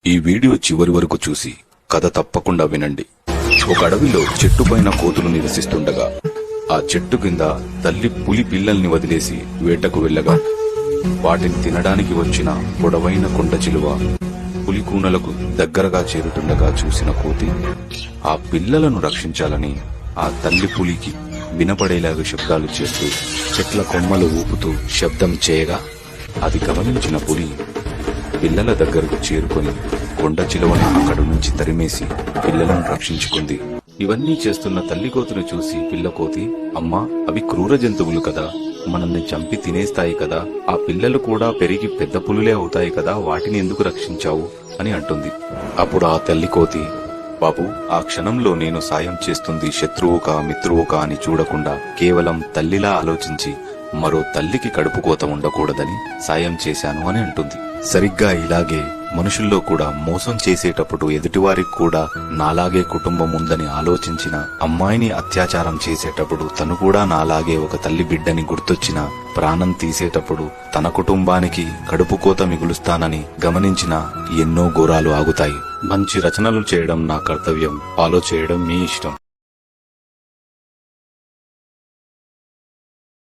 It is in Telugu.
ఈ వీడియో చివరి వరకు చూసి కథ తప్పకుండా వినండి. ఒక అడవిలో చెట్టుపైన కోతులు నివసిస్తుండగా ఆ చెట్టు కింద తల్లి పులి పిల్లల్ని వదిలేసి వేటకు వెళ్ళగా వాటిని తినడానికి వచ్చిన పొడవైన కొండ చిలువ పులి కూనలకు దగ్గరగా చేరుతుండగా చూసిన కోతి ఆ పిల్లలను రక్షించాలని ఆ తల్లి పులికి వినపడేలాగా శబ్దాలు చేస్తూ చెట్ల కొమ్మలు ఊపుతూ శబ్దం చేయగా అది గమనించిన పులి పిల్లల దగ్గరకు చేరుకొని కొండ చిలువని అక్కడి నుంచి తరిమేసి పిల్లలను రక్షించుకుంది. ఇవన్నీ చేస్తున్న తల్లి కోతిని చూసి పిల్ల కోతి, అమ్మా, అవి క్రూర జంతువులు కదా, మనల్ని చంపి తినేస్తాయి కదా, ఆ పిల్లలు కూడా పెరిగి పెద్ద పులులే అవుతాయి కదా, వాటిని ఎందుకు రక్షించావు అని అంటుంది. అప్పుడు ఆ తల్లి కోతి, బాబు, ఆ క్షణంలో నేను సాయం చేస్తుంది శత్రువుకా మిత్రువుకా అని చూడకుండా కేవలం తల్లిలా ఆలోచించి మరో తల్లికి కడుపు కోత ఉండకూడదని సాయం చేశాను అని అంటుంది. సరిగ్గా ఇలాగే మనుషుల్లో కూడా మోసం చేసేటప్పుడు ఎదుటివారికి కూడా నాలాగే కుటుంబం ఉందని ఆలోచించిన అమ్మాయిని అత్యాచారం చేసేటప్పుడు తను కూడా నాలాగే ఒక తల్లి బిడ్డని గుర్తొచ్చిన ప్రాణం తీసేటప్పుడు తన కుటుంబానికి కడుపు కోత మిగులుస్తానని గమనించిన ఎన్నో ఘోరాలు ఆగుతాయి. మంచి రచనలు చేయడం నా కర్తవ్యం, ఫాలో చేయడం మీ ఇష్టం.